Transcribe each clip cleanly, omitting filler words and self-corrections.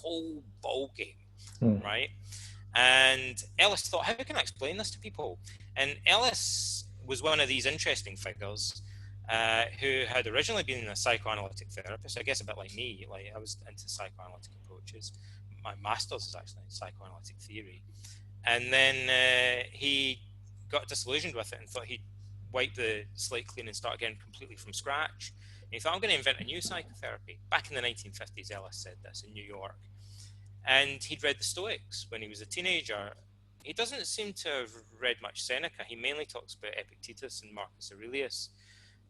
whole ball game, right? And Ellis thought, how can I explain this to people? And Ellis was one of these interesting figures who had originally been a psychoanalytic therapist, I guess a bit like me. Like, I was into psychoanalytic approaches. My master's is actually in psychoanalytic theory. And then he got disillusioned with it and thought he'd wipe the slate clean and start again completely from scratch. And he thought, I'm going to invent a new psychotherapy. Back in the 1950s, Ellis said this in New York. And he'd read the Stoics when he was a teenager. He doesn't seem to have read much Seneca. He mainly talks about Epictetus and Marcus Aurelius.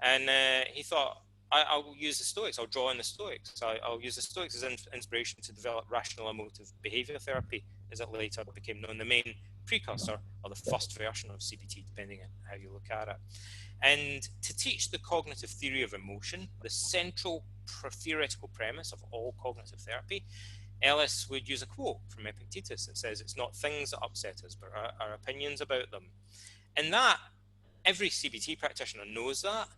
And he thought, I'll use the Stoics. I'll draw on the Stoics. I'll use the Stoics as inspiration to develop rational emotive behavior therapy, as it later became known, the main precursor or the first version of CBT, depending on how you look at it. And to teach the cognitive theory of emotion, the central theoretical premise of all cognitive therapy, Ellis would use a quote from Epictetus that says, it's not things that upset us, but our opinions about them. And that, every CBT practitioner knows that,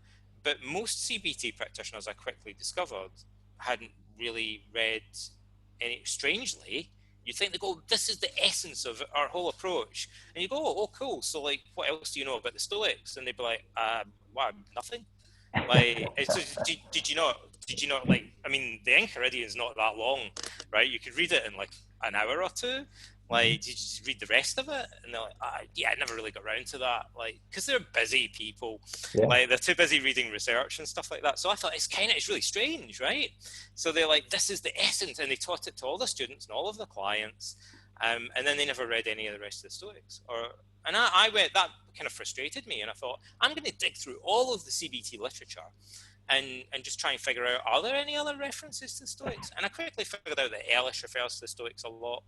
but most CBT practitioners, I quickly discovered, hadn't really read any. Strangely, you think they go, this is the essence of our whole approach. And you go, oh, cool. So, like, what else do you know about the Stoics? And they'd be like, wow, nothing. Like, so did you not, like, I mean, the Enchiridion is not that long, right? You could read it in like an hour or two. Like, did you just read the rest of it? And they're like, yeah, I never really got around to that. Like, because they're busy people. Yeah. Like, they're too busy reading research and stuff like that. So I thought, it's really strange, right? So they're like, this is the essence. And they taught it to all the students and all of the clients. And then they never read any of the rest of the Stoics. And I went, that kind of frustrated me. And I thought, I'm going to dig through all of the CBT literature and just try and figure out, are there any other references to the Stoics? And I quickly figured out that Ellis refers to the Stoics a lot,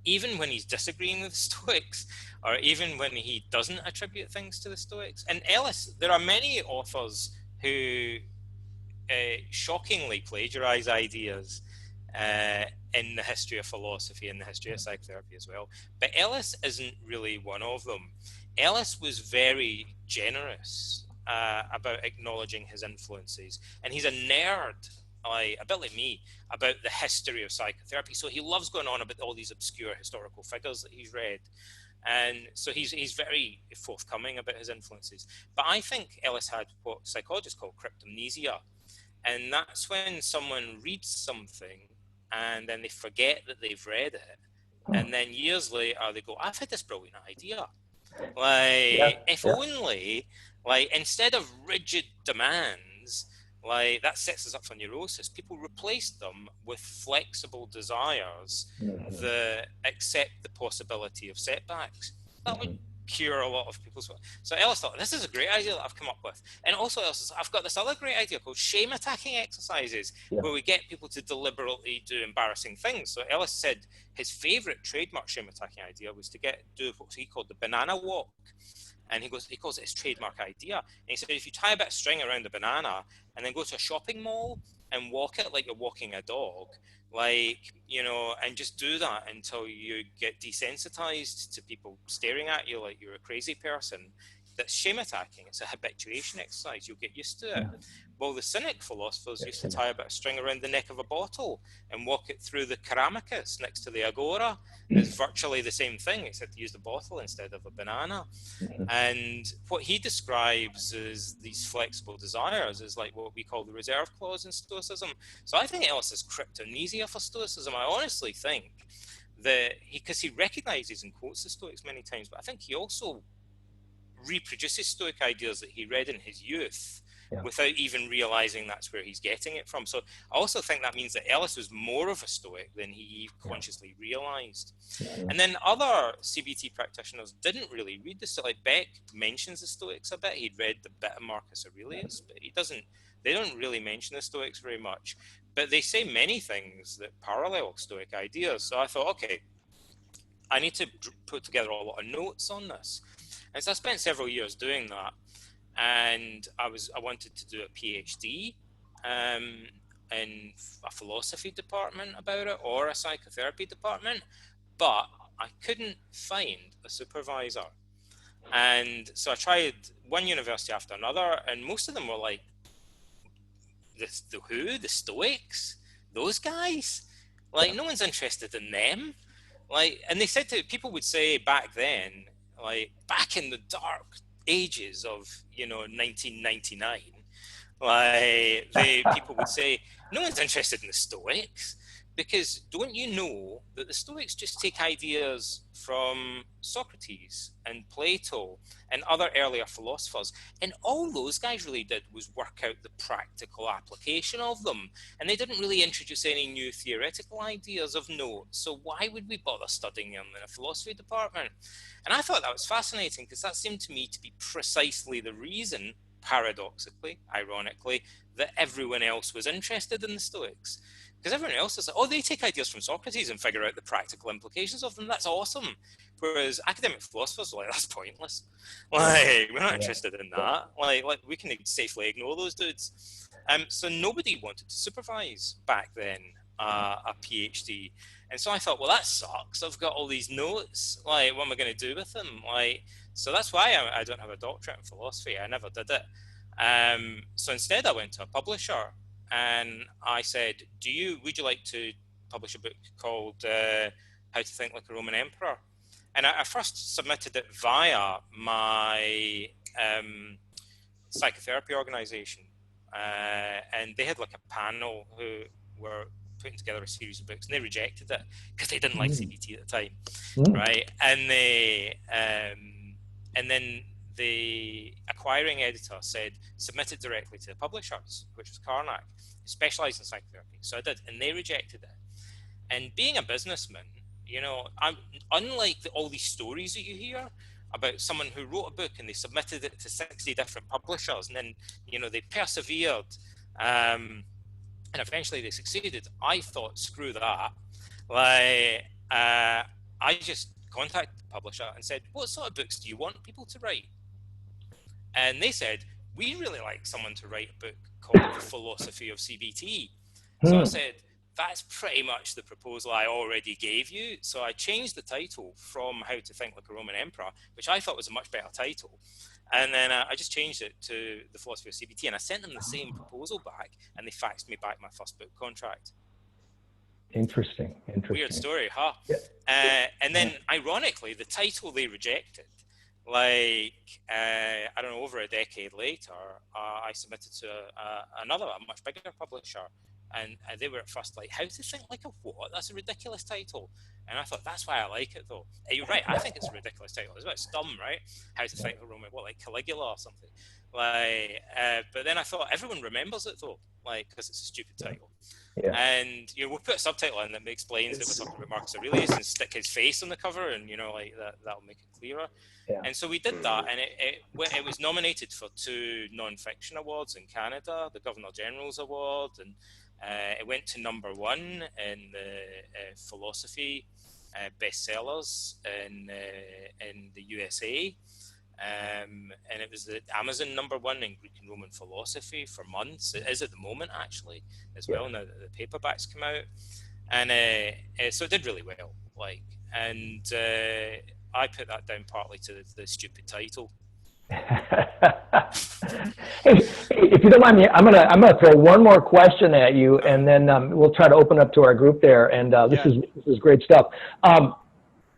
even when he's disagreeing with the Stoics, or even when he doesn't attribute things to the Stoics. And Ellis, there are many authors who shockingly plagiarize ideas in the history of philosophy and the history of psychotherapy as well. But Ellis isn't really one of them. Ellis was very generous about acknowledging his influences. And he's a nerd, a bit like me, about the history of psychotherapy. So he loves going on about all these obscure historical figures that he's read. And so he's very forthcoming about his influences. But I think Ellis had what psychologists call cryptomnesia. And that's when someone reads something and then they forget that they've read it. And then years later, they go, I've had this brilliant idea. Only, instead of rigid demands, that sets us up for neurosis. People replace them with flexible desires that accept the possibility of setbacks. That would cure a lot of people's. So Ellis thought, this is a great idea that I've come up with. And also Ellis says, I've got this other great idea called shame attacking exercises, where we get people to deliberately do embarrassing things. So Ellis said his favorite trademark shame attacking idea was to do what he called the banana walk. And he calls it his trademark idea. And he said, if you tie a bit of string around the banana and then go to a shopping mall and walk it like you're walking a dog, and just do that until you get desensitized to people staring at you like you're a crazy person. That's shame attacking. It's a habituation exercise. You'll get used to it. Well, the Cynic philosophers used to tie a bit of string around the neck of a bottle and walk it through the Kerameikos next to the Agora. It's virtually the same thing, except to use the bottle instead of a banana. And what he describes as these flexible desires is like what we call the reserve clause in Stoicism. So I think Ellis is cryptomnesia for Stoicism. I honestly think that because he recognizes and quotes the Stoics many times, but I think he also reproduces Stoic ideas that he read in his youth without even realizing that's where he's getting it from. So I also think that means that Ellis was more of a Stoic than he consciously realized. And then other CBT practitioners didn't really read this. So like Beck mentions the Stoics a bit. He'd read the bit of Marcus Aurelius, but they don't really mention the Stoics very much. But they say many things that parallel Stoic ideas. So I thought, okay, I need to put together a lot of notes on this. And so I spent several years doing that. And I wanted to do a PhD in a philosophy department about it or a psychotherapy department, but I couldn't find a supervisor. And so I tried one university after another, and most of them were like, the Stoics? Those guys? Like, no one's interested in them. Like, and they said to people would say back then, like back in the dark ages of 1999, like people would say, no one's interested in the Stoics, because don't you know that the Stoics just take ideas from Socrates and Plato and other earlier philosophers, and all those guys really did was work out the practical application of them, and they didn't really introduce any new theoretical ideas of note. So why would we bother studying them in a philosophy department? And I thought that was fascinating, because that seemed to me to be precisely the reason, paradoxically, ironically, that everyone else was interested in the Stoics. Because everyone else is like, oh, they take ideas from Socrates and figure out the practical implications of them. That's awesome. Whereas academic philosophers are like, that's pointless. Like, we're not interested in that. Like we can safely ignore those dudes. So nobody wanted to supervise back then a PhD. And so I thought, well, that sucks. I've got all these notes. Like, what am I going to do with them? Like, so that's why I don't have a doctorate in philosophy. I never did it. So instead, I went to a publisher and I said, would you like to publish a book called How to Think Like a Roman Emperor? And I first submitted it via my psychotherapy organization. And they had like a panel who were putting together a series of books, and they rejected it because they didn't like CBT at the time, right? And then the acquiring editor said, submit it directly to the publishers, which was Karnak, who specialised in psychotherapy. So I did, and they rejected it. And being a businessman, I'm unlike all these stories that you hear about someone who wrote a book and they submitted it to 60 different publishers, and then they persevered, and eventually they succeeded. I thought, screw that. Like, I just contacted the publisher and said, what sort of books do you want people to write? And they said, we really like someone to write a book called The Philosophy of CBT. So I said, that's pretty much the proposal I already gave you. So I changed the title from How to Think Like a Roman Emperor, which I thought was a much better title. And then I just changed it to The Philosophy of CBT, and I sent them the same proposal back, and they faxed me back my first book contract. Interesting. Weird story, huh? Yeah. And then, ironically, the title they rejected, I don't know, over a decade later, I submitted to another, a much bigger publisher, and they were at first like, How to Think Like a What? That's a ridiculous title. And I thought, that's why I like it, though. You're right, I think it's a ridiculous title. It's a bit dumb, right? How to Think Like a Roman, like Caligula or something. But then I thought, everyone remembers it, though, because it's a stupid title. Yeah. And we'll put a subtitle in that explains that we're talking about Marcus Aurelius, and stick his face on the cover, and that'll make it clearer. Yeah. And so we did that, and it was nominated for 2 non-fiction awards in Canada, the Governor General's Award, and it went to number 1 in the philosophy bestsellers in the USA. And it was the Amazon number 1 in Greek and Roman philosophy for months. It is at the moment, actually, as well, now that the paperbacks come out. And so it did really well. And I put that down partly to the stupid title. Hey, if you don't mind me, I'm gonna throw one more question at you, and then we'll try to open up to our group there. And this is great stuff.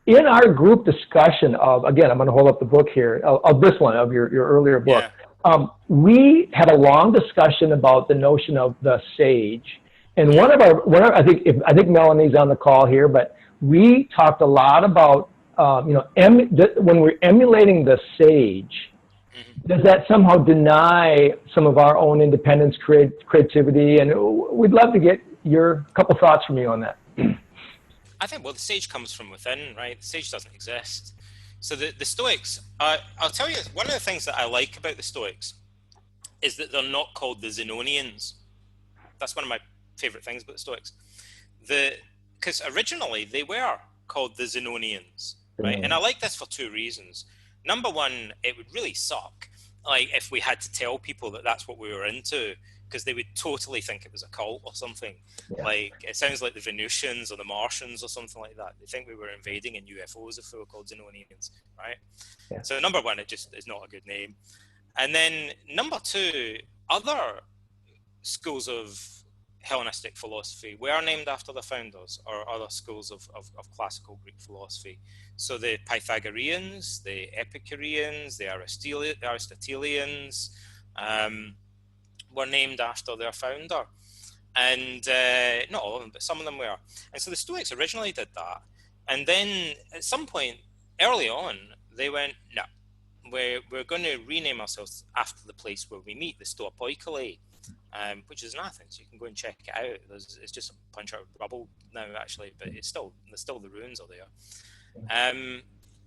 In our group discussion of, again, I'm going to hold up the book here, of this one, of your earlier book, we had a long discussion about the notion of the sage. And I think Melanie's on the call here, but we talked a lot about, when we're emulating the sage, does that somehow deny some of our own independence, creativity? And we'd love to get your couple thoughts from you on that. I think, the sage comes from within, right? The sage doesn't exist. So the Stoics, I'll tell you, one of the things that I like about the Stoics is that they're not called the Zenonians. That's one of my favorite things about the Stoics. Because originally they were called the Zenonians, right? And I like this for 2 reasons. Number 1, it would really suck, if we had to tell people that that's what we were into, because they would totally think it was a cult or something. Yeah. It sounds like the Venusians or the Martians or something like that. They think we were invading in UFOs if we were called Zenonians, right? Yeah. So number 1, it just is not a good name. And then number 2, other schools of Hellenistic philosophy were named after the founders or other schools of classical Greek philosophy. So the Pythagoreans, the Epicureans, the Aristotelians were named after their founder. And not all of them, but some of them were. And so the Stoics originally did that. And then at some point early on, they went, no, we're going to rename ourselves after the place where we meet, the Stoa Poikile, which is in Athens. You can go and check it out. It's just a bunch of rubble now, actually, but there's still the ruins are there.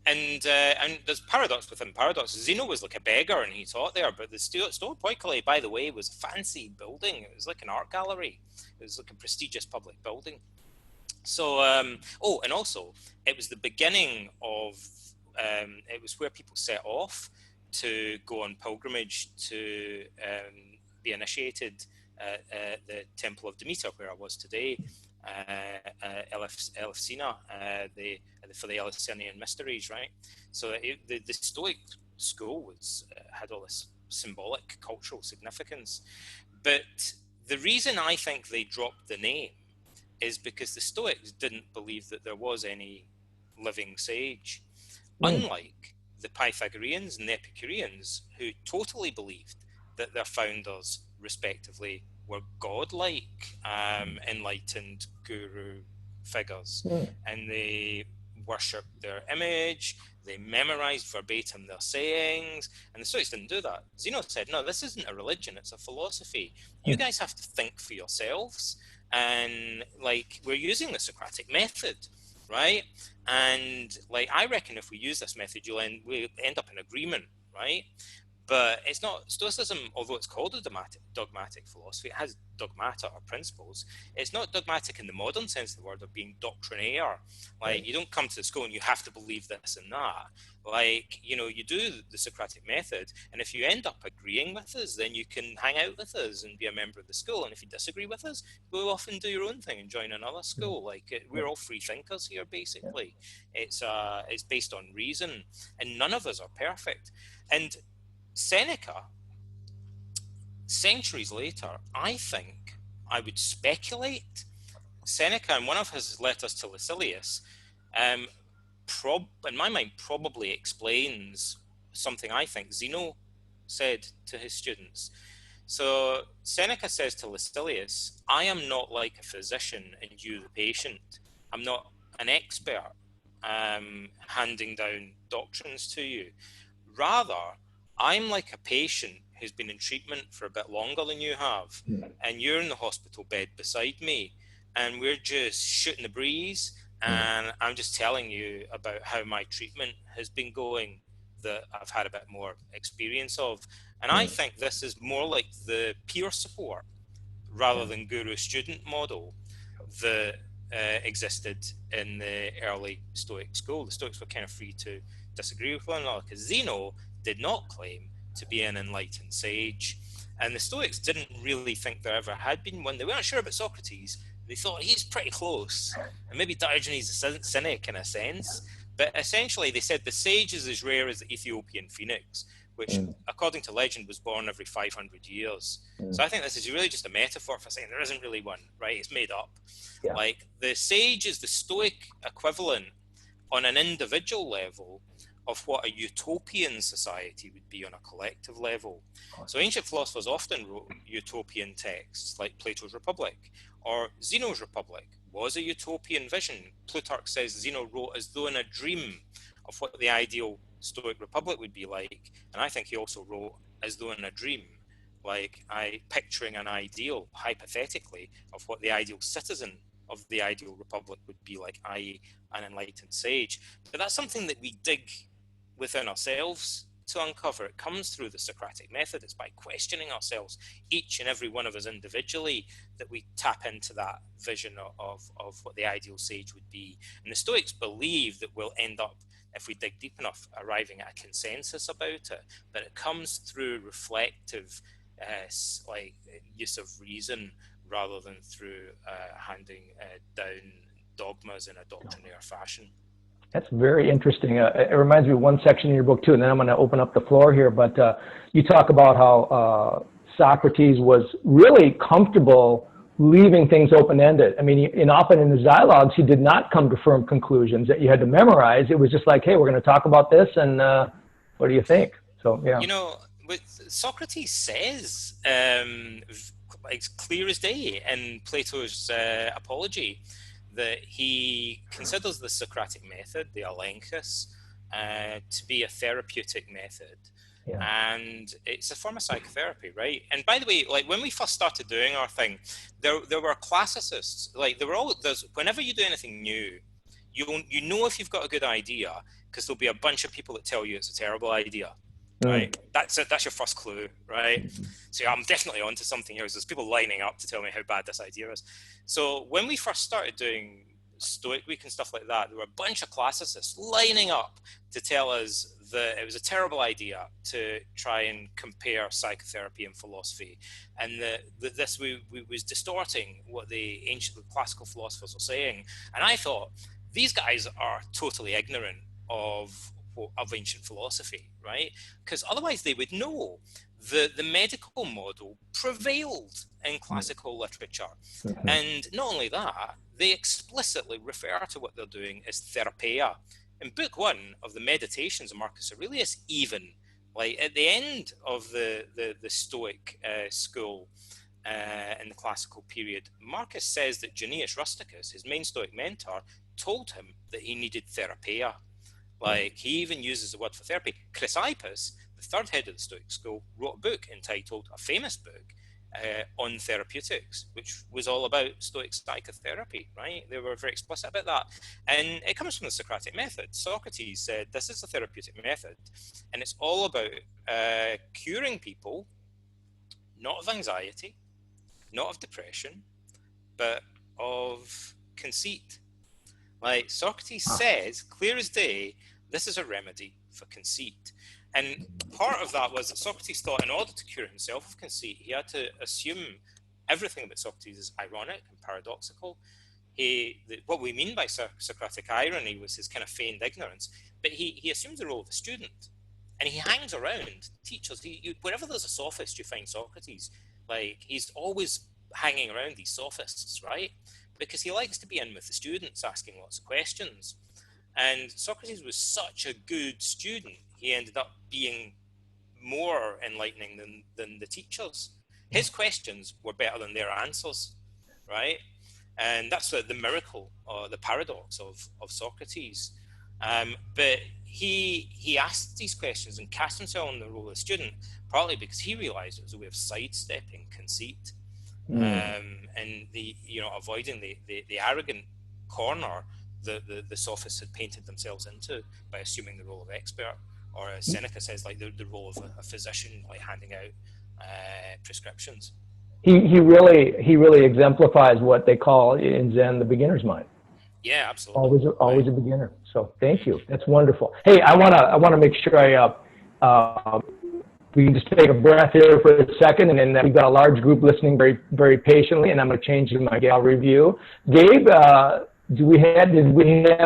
And there's paradox within paradox. Zeno was like a beggar and he taught there, but the Stoa Poikile, by the way, was a fancy building. It was like an art gallery. It was like a prestigious public building. So, and also it was the beginning of, it was where people set off to go on pilgrimage to be initiated at the Temple of Demeter, where I was today, Elefsina, for the Eleusinian mysteries, right? So the Stoic school had all this symbolic cultural significance. But the reason I think they dropped the name is because the Stoics didn't believe that there was any living sage, unlike the Pythagoreans and the Epicureans, who totally believed that their founders, respectively, were godlike, enlightened guru figures, and they worshipped their image, they memorized verbatim their sayings, and the Stoics didn't do that. Zeno said, no, this isn't a religion, it's a philosophy. You guys have to think for yourselves, and like, we're using the Socratic method, right? And like, I reckon if we use this method, we'll end up in agreement, right? But it's not, Stoicism, although it's called a dogmatic philosophy, it has dogmata or principles. It's not dogmatic in the modern sense of the word of being doctrinaire. Like, you don't come to the school and you have to believe this and that. Like, you know, you do the Socratic method, and if you end up agreeing with us, then you can hang out with us and be a member of the school. And if you disagree with us, go off and do your own thing and join another school. Like, we're all free thinkers here, basically. It's based on reason, and none of us are perfect. And Seneca, centuries later, I think, I would speculate, Seneca, in one of his letters to Lucilius, in my mind, probably explains something I think Zeno said to his students. So Seneca says to Lucilius, I am not like a physician and you the patient. I'm not an expert handing down doctrines to you. Rather, I'm like a patient who's been in treatment for a bit longer than you have, and you're in the hospital bed beside me, and we're just shooting the breeze, and I'm just telling you about how my treatment has been going that I've had a bit more experience of. And I think this is more like the peer support rather than guru-student model that existed in the early Stoic school. The Stoics were kind of free to disagree with one another, because Zeno did not claim to be an enlightened sage, and the Stoics didn't really think there ever had been one. They weren't sure about Socrates. They thought he's pretty close, and maybe Diogenes the Cynic in a sense, but essentially they said the sage is as rare as the Ethiopian phoenix, which according to legend was born every 500 years. So I think this is really just a metaphor for saying there isn't really one, right? It's made up. Like, the sage is the Stoic equivalent on an individual level of what a utopian society would be on a collective level. So ancient philosophers often wrote utopian texts, like Plato's Republic or Zeno's Republic was a utopian vision. Plutarch says Zeno wrote as though in a dream of what the ideal Stoic Republic would be like, and I think he also wrote as though in a dream, like picturing an ideal, hypothetically, of what the ideal citizen of the ideal republic would be like, i.e. an enlightened sage. But that's something that we dig within ourselves to uncover. It comes through the Socratic method. It's by questioning ourselves, each and every one of us individually, that we tap into that vision of what the ideal sage would be. And the Stoics believe that we'll end up, if we dig deep enough, arriving at a consensus about it, but it comes through reflective use of reason rather than through handing down dogmas in a doctrinaire fashion. That's very interesting. It reminds me of one section in your book too, and then I'm going to open up the floor here. But you talk about how Socrates was really comfortable leaving things open-ended. I mean, and often in the dialogues, he did not come to firm conclusions that you had to memorize. It was just like, hey, we're going to talk about this, and what do you think? So, yeah. You know, what Socrates says, it's clear as day in Plato's Apology, that he considers the Socratic method, the alenkos, to be a therapeutic method. Yeah. And it's a form of psychotherapy, right? And by the way, like when we first started doing our thing, there were classicists. Like whenever you do anything new, you know if you've got a good idea, because there'll be a bunch of people that tell you it's a terrible idea, right? That's it. That's your first clue, right? So yeah, I'm definitely onto something here. There's people lining up to tell me how bad this idea is. So when we first started doing Stoic Week and stuff like that, there were a bunch of classicists lining up to tell us that it was a terrible idea to try and compare psychotherapy and philosophy, and that this was distorting what the ancient classical philosophers were saying. And I thought, these guys are totally ignorant of ancient philosophy, right? Because otherwise they would know that the medical model prevailed in classical literature. And not only that, they explicitly refer to what they're doing as therapia. In book 1 of the Meditations of Marcus Aurelius, even, like at the end of the Stoic school in the classical period, Marcus says that Junius Rusticus, his main Stoic mentor, told him that he needed therapia. Like, he even uses the word for therapy. Chrysippus, the third head of the Stoic school, wrote a book entitled, a famous book, on therapeutics, which was all about Stoic psychotherapy, right? They were very explicit about that. And it comes from the Socratic method. Socrates said, this is a therapeutic method, and it's all about curing people, not of anxiety, not of depression, but of conceit. Like Socrates says, clear as day, this is a remedy for conceit. And part of that was that Socrates thought in order to cure himself of conceit, he had to assume everything about Socrates is ironic and paradoxical. What we mean by Socratic irony was his kind of feigned ignorance, but he assumes the role of a student. And he hangs around, teachers. Wherever there's a sophist, you find Socrates. Like, he's always hanging around these sophists, right? Because he likes to be in with the students, asking lots of questions. And Socrates was such a good student, he ended up being more enlightening than the teachers. His questions were better than their answers, right? And that's the miracle or the paradox of Socrates. But he asked these questions and cast himself in the role of student, partly because he realized it was a way of sidestepping conceit. And avoiding the arrogant corner the sophists had painted themselves into by assuming the role of expert, or as Seneca says, like the role of a physician, like handing out prescriptions. He really exemplifies what they call in Zen the beginner's mind. Yeah, absolutely. Always a beginner. So thank you. That's wonderful. Hey, I wanna make sure we can just take a breath here for a second, and then we've got a large group listening very, very patiently, and I'm going to change to my gallery view. Gabe, did we have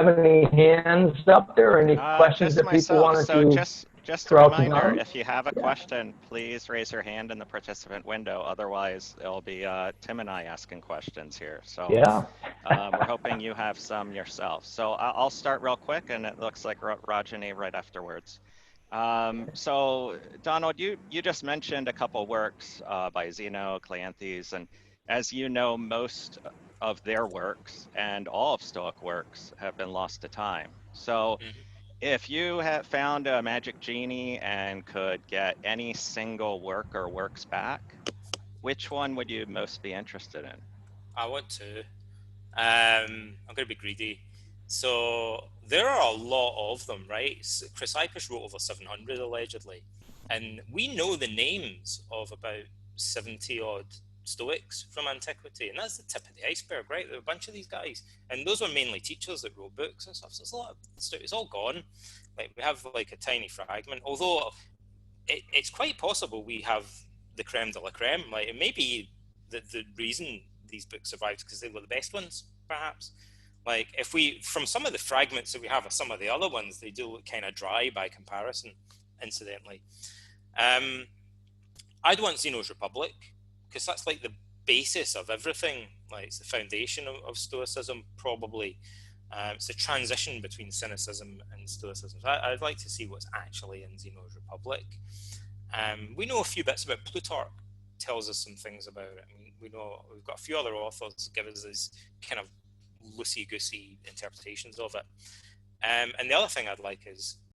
any hands up there, or any questions that people wanted to just a reminder, if you have a question, please raise your hand in the participant window. Otherwise, it'll be Tim and I asking questions here. So we're hoping you have some yourself. So I'll start real quick, and it looks like Rajani right afterwards. So Donald, you just mentioned a couple works by Zeno, Cleanthes, and as you know, most of their works and all of Stoic works have been lost to time. So if you have found a magic genie and could get any single work or works back, which one would you most be interested in? I want to. I'm going to be greedy. So there are a lot of them, right? Chrysippus wrote over 700 allegedly, and we know the names of about 70 odd Stoics from antiquity, and that's the tip of the iceberg, right? There are a bunch of these guys, and those were mainly teachers that wrote books and stuff. So there's a lot of stuff. It's all gone. Like, we have like a tiny fragment, although it's quite possible we have the creme de la creme. Like, it may be the reason these books survived because they were the best ones, perhaps. Like, if we, from some of the fragments that we have of some of the other ones, they do look kind of dry by comparison, incidentally. I'd want Zeno's Republic, because that's like the basis of everything. Like, it's the foundation of Stoicism, probably. It's a transition between cynicism and Stoicism. So I'd like to see what's actually in Zeno's Republic. We know a few bits about Plutarch. Tells us some things about it. I mean, we've got a few other authors give us these kind of loosey-goosey interpretations of it. And the other thing I'd like is